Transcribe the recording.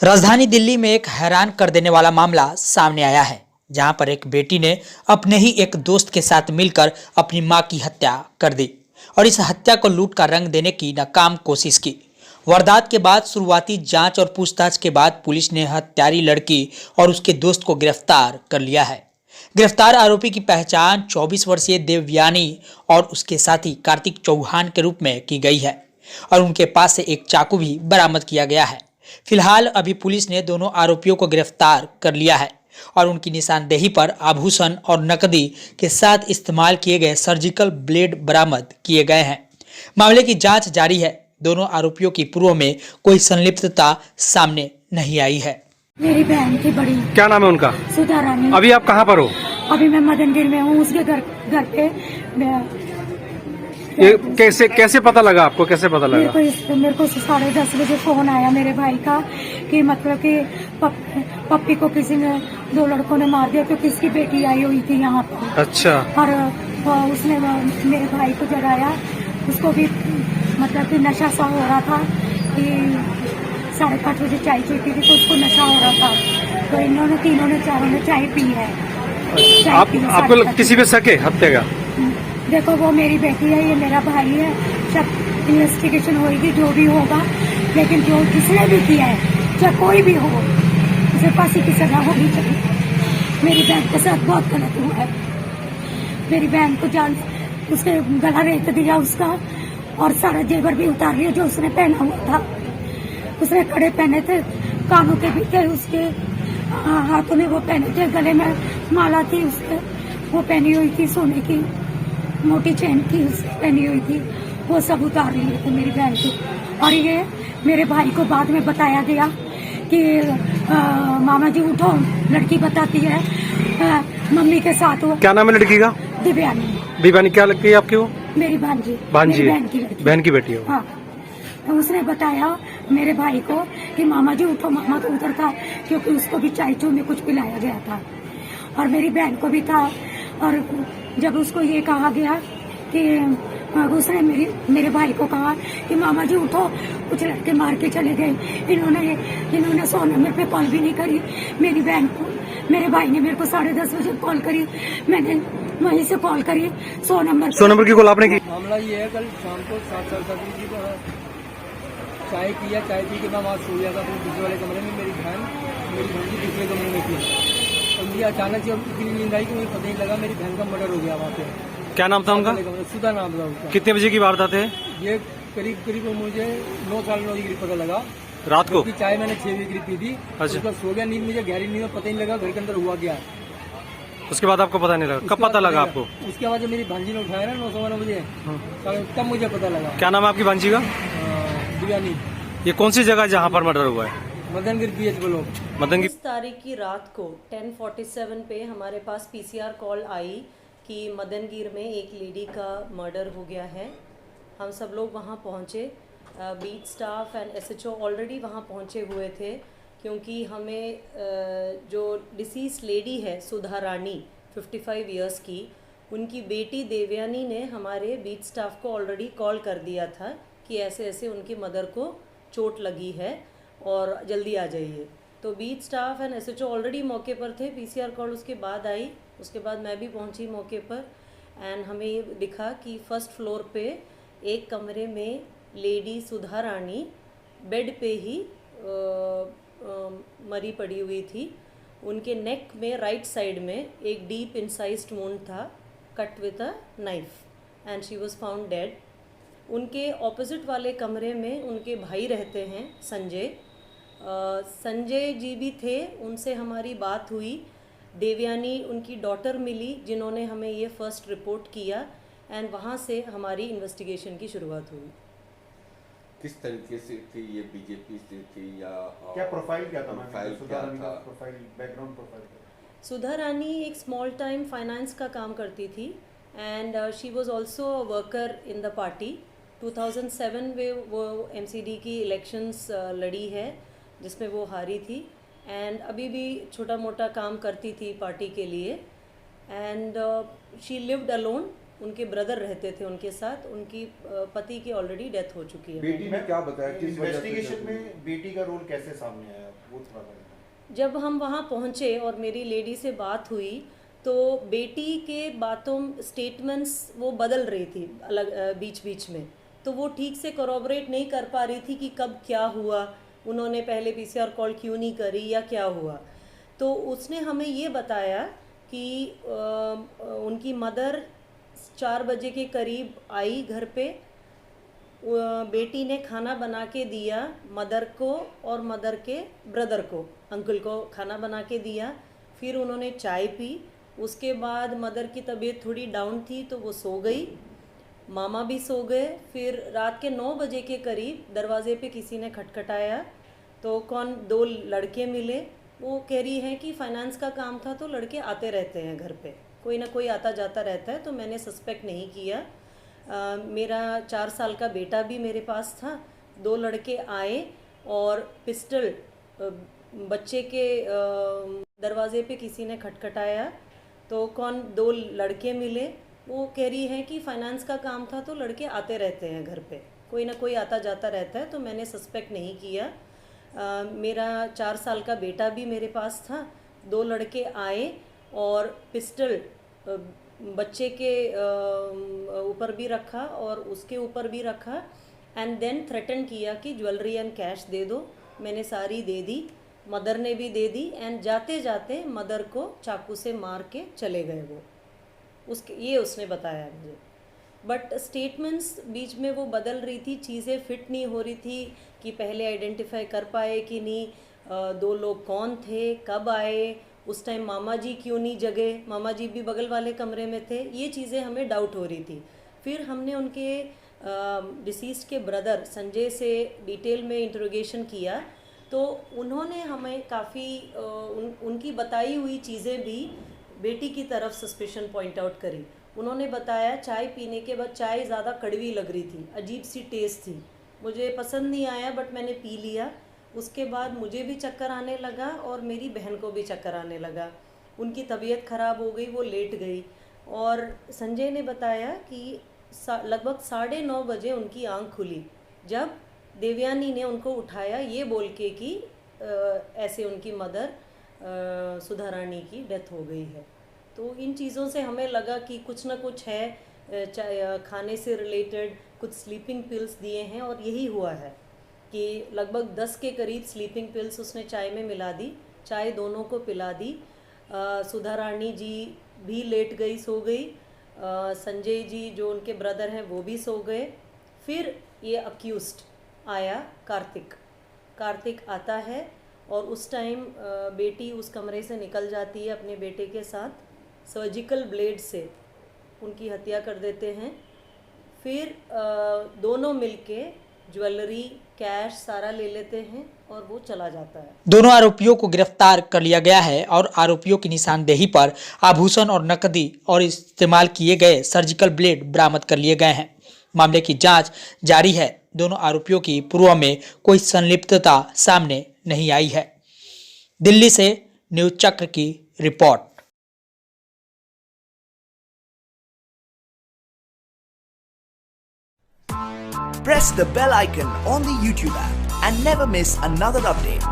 राजधानी दिल्ली में एक हैरान कर देने वाला मामला सामने आया है, जहां पर एक बेटी ने अपने ही एक दोस्त के साथ मिलकर अपनी मां की हत्या कर दी और इस हत्या को लूट का रंग देने की नाकाम कोशिश की। वारदात के बाद शुरुआती जांच और पूछताछ के बाद पुलिस ने हत्यारी लड़की और उसके दोस्त को गिरफ्तार कर लिया है। गिरफ्तार आरोपी की पहचान 24 वर्षीय देवयानी और उसके साथी कार्तिक चौहान के रूप में की गई है और उनके पास से एक चाकू भी बरामद किया गया है। फिलहाल अभी पुलिस ने दोनों आरोपियों को गिरफ्तार कर लिया है और उनकी निशानदेही पर आभूषण और नकदी के साथ इस्तेमाल किए गए सर्जिकल ब्लेड बरामद किए गए हैं। मामले की जांच जारी है। दोनों आरोपियों की पूर्व में कोई संलिप्तता सामने नहीं आई है। मेरी बहन की बड़ी। क्या नाम है उनका? सुधा रानी। अभी आप कहाँ पर हो? अभी मैं मदनगिर में हूँ, उसके घर पे। ये कैसे पता लगा आपको? कैसे पता लगा? मेरे को 10:30 बजे फोन आया मेरे भाई का कि मतलब कि पप्पी को किसी ने, 2 लड़कों ने मार दिया क्योंकि इसकी बेटी आई हुई थी यहाँ पर। अच्छा। और उसने मेरे भाई को जगाया, उसको भी मतलब कि नशा सा हो रहा था कि 5:30 बजे चाय पीती थी तो उसको नशा हो रहा था, तो इन्होंने तीनों ने चारों ने चाय पी है। आपको किसी पे शक है हत्या का? देखो वो मेरी बेटी है, ये मेरा भाई है, सब इन्वेस्टिगेशन होगी जो भी होगा, लेकिन जो जिसने भी किया है चाहे कोई भी हो उसे फांसी की सजा होनी चाहिए। मेरी बहन के साथ बहुत गलत हुआ है। मेरी बहन को जान उसके गला रेत दिया उसका और सारा जेवर भी उतार लिया जो उसने पहना हुआ था। उसने कड़े पहने थे, कानों के भी थे, उसके हाथों में वो पहने थे, गले में माला थी उसके, वो पहनी हुई थी, सोने की मोटी चेन थी उसने पहनी हुई थी, वो सब उतार लिए थे मेरी बहन की। और ये मेरे भाई को बाद में बताया गया कि मामा जी उठो, लड़की बताती है मम्मी के साथ हुआ। क्या नाम है लड़की का? दिव्यानी। दिव्यानी क्या लगती है आपकी? वो मेरी भांजी। भांजी है? बहन की लड़की। बहन की बेटी है? हाँ, तो उसने बताया मेरे भाई को कि मामा जी उठो। मामा तो उधर था क्योंकि उसको भी चाय चू में कुछ पिलाया गया था और मेरी बहन को भी था। और जब उसको ये कहा गया कि उसने मेरे भाई को कहा कि मामा जी उठो, कुछ लड़के मार के चले गए। इन्होंने 100 नंबर पे कॉल भी नहीं करी मेरी बहन को। मेरे भाई ने मेरे को 10:30 बजे कॉल करी, मैंने वहीं से कॉल करी 100 नंबर की कॉल आपने की? मामला ये है, कल शाम को 7:30 की चाय पिया, चाय पी के मैं वहाँ सो गया था अपने दूसरे वाले कमरे में। मेरी भांजी दूसरे कमरे में थी और मुझे अचानक से इतनी नींद आई कि मुझे पता नहीं लगा मेरी बहन का मर्डर हो गया वहाँ पे। क्या नाम था उनका? सुधा नाम था उनका। कितने बजे की वारदात है ये? करीब मुझे 9 साल 9 के पता लगा रात को। चाय मैंने 6 बजे पी थी। अच्छा। उसका सो गया, नींद मुझे गहरी नींद में पता नहीं लगा घर के अंदर हुआ क्या। उसके बाद आपको पता नहीं लगा? कब पता लगा आपको? उसके बाद जब मेरी भांजी ने उठाया ना 9:15 बजे, तब मुझे पता लगा। क्या नाम है आपकी भांजी का? दिव्यानी। ये कौन सी जगह जहाँ पर मर्डर हुआ है? मदनगिर BH ब्लॉक। मदनगिर। 10 तारीख की रात को 10:47 पे हमारे पास PCR कॉल आई कि मदनगिर में एक लेडी का मर्डर हो गया है। हम सब लोग वहाँ पहुँचे, beat staff and SHO already वहाँ पहुँचे हुए थे क्योंकि हमें जो डिसीज लेडी है सुधा रानी 55 इयर्स की, उनकी बेटी देवयानी ने हमारे बीट स्टाफ को ऑलरेडी कॉल कर दिया था कि ऐसे ऐसे उनकी मदर को चोट लगी है और जल्दी आ जाइए। तो beat staff and SHO already मौके पर थे। PCR कॉल उसके बाद आई, उसके बाद मैं भी पहुंची मौके पर एंड हमें ये दिखा कि फर्स्ट फ्लोर पे एक कमरे में लेडी सुधा रानी बेड पे ही मरी पड़ी हुई थी। उनके नेक में राइट साइड में एक डीप इंसाइज्ड वुंड था, cut with a knife and she was found dead. उनके ऑपोजिट वाले कमरे में उनके भाई रहते हैं संजय जी भी थे, उनसे हमारी बात हुई। देवयानी उनकी डॉटर मिली जिन्होंने हमें ये फर्स्ट रिपोर्ट किया एंड वहाँ से हमारी इन्वेस्टिगेशन की शुरुआत हुई। किस तरीके से थी ये? बीजेपी से थी या क्या प्रोफाइल क्या था? Background profile? सुधा रानी एक स्मॉल टाइम फाइनेंस का काम करती थी and she was also a worker in the party. 2007 में वो MCD की इलेक्शंस लड़ी है जिसमें वो हारी थी एंड अभी भी छोटा मोटा काम करती थी पार्टी के लिए एंड शी लिव्ड अलोन। उनके ब्रदर रहते थे उनके साथ, उनकी पति की ऑलरेडी डेथ हो चुकी है। बेटी ने क्या बताया? किस इन्वेस्टिगेशन में बेटी का रोल कैसे सामने आया? जब हम वहाँ पहुँचे और मेरी लेडी से बात हुई तो बेटी के बातों स्टेटमेंट्स वो बदल रही थी अलग बीच बीच में, तो वो ठीक से कोरोबरेट नहीं कर पा रही थी कि कब क्या हुआ, उन्होंने पहले पीसीआर कॉल क्यों नहीं करी या क्या हुआ। तो उसने हमें ये बताया कि उनकी मदर 4 बजे के करीब आई घर पे, बेटी ने खाना बना के दिया मदर को और मदर के ब्रदर को, अंकल को खाना बना के दिया। फिर उन्होंने चाय पी। उसके बाद मदर की तबीयत थोड़ी डाउन थी तो वो सो गई, मामा भी सो गए। फिर रात के 9 बजे के करीब दरवाजे पे किसी ने खटखटाया तो 2 लड़के मिले। वो कह रही हैं कि फाइनेंस का काम था तो लड़के आते रहते हैं घर पे, कोई ना कोई आता जाता रहता है, तो मैंने सस्पेक्ट नहीं किया। मेरा 4 साल का बेटा भी मेरे पास था। 2 लड़के आए और पिस्टल बच्चे के दरवाजे पे किसी ने खटखटाया तो 2 लड़के मिले। वो कह रही हैं कि फाइनेंस का काम था तो लड़के आते रहते हैं घर पे, कोई ना कोई आता जाता रहता है, तो मैंने सस्पेक्ट नहीं किया। मेरा 4 साल का बेटा भी मेरे पास था। 2 लड़के आए और पिस्टल बच्चे के ऊपर भी रखा और उसके ऊपर भी रखा एंड देन थ्रेटन किया कि ज्वेलरी एंड कैश दे दो। मैंने सारी दे दी, मदर ने भी दे दी एंड जाते जाते मदर को चाकू से मार के चले गए वो। ये उसने बताया मुझे, बट स्टेटमेंट्स बीच में वो बदल रही थी, चीज़ें फिट नहीं हो रही थी कि पहले आइडेंटिफाई कर पाए कि नहीं 2 लोग कौन थे, कब आए, उस टाइम मामा जी क्यों नहीं जगे, मामा जी भी बगल वाले कमरे में थे। ये चीज़ें हमें डाउट हो रही थी। फिर हमने उनके डिसीज़्ड के ब्रदर संजय से डिटेल में इंट्रोगेशन किया तो उन्होंने हमें काफ़ी उनकी बताई हुई चीज़ें भी बेटी की तरफ सस्पिशन पॉइंट आउट करी। उन्होंने बताया चाय पीने के बाद चाय ज़्यादा कड़वी लग रही थी, अजीब सी टेस्ट थी, मुझे पसंद नहीं आया बट मैंने पी लिया। उसके बाद मुझे भी चक्कर आने लगा और मेरी बहन को भी चक्कर आने लगा। उनकी तबीयत ख़राब हो गई, वो लेट गई। और संजय ने बताया कि लगभग 9:30 बजे उनकी आंख खुली जब देवयानी ने उनको उठाया ये बोल के कि ऐसे उनकी मदर सुधा रानी की डेथ हो गई है। तो इन चीज़ों से हमें लगा कि कुछ ना कुछ है, खाने से रिलेटेड कुछ स्लीपिंग पिल्स दिए हैं और यही हुआ है कि लगभग 10 के करीब स्लीपिंग पिल्स उसने चाय में मिला दी, चाय दोनों को पिला दी। सुधा रानी जी भी लेट गई, सो गई। संजय जी जो उनके ब्रदर हैं वो भी सो गए। फिर ये अक्यूज्ड आया, कार्तिक आता है और उस टाइम बेटी उस कमरे से निकल जाती है अपने बेटे के साथ, सर्जिकल ब्लेड से उनकी हत्या कर देते हैं। फिर दोनों मिलके ज्वेलरी, कैश सारा ले लेते हैं और वो चला जाता है। दोनों आरोपियों को गिरफ्तार कर लिया गया है और आरोपियों की निशानदेही पर आभूषण और नकदी और इस्तेमाल किए गए सर्जिकल ब्लेड बरामद कर लिए गए हैं। मामले की जांच जारी है। दोनों आरोपियों की पूर्व में कोई संलिप्तता सामने नहीं आई है। दिल्ली से न्यूज चक्र की report. Press the bell icon on the YouTube app and never miss another update.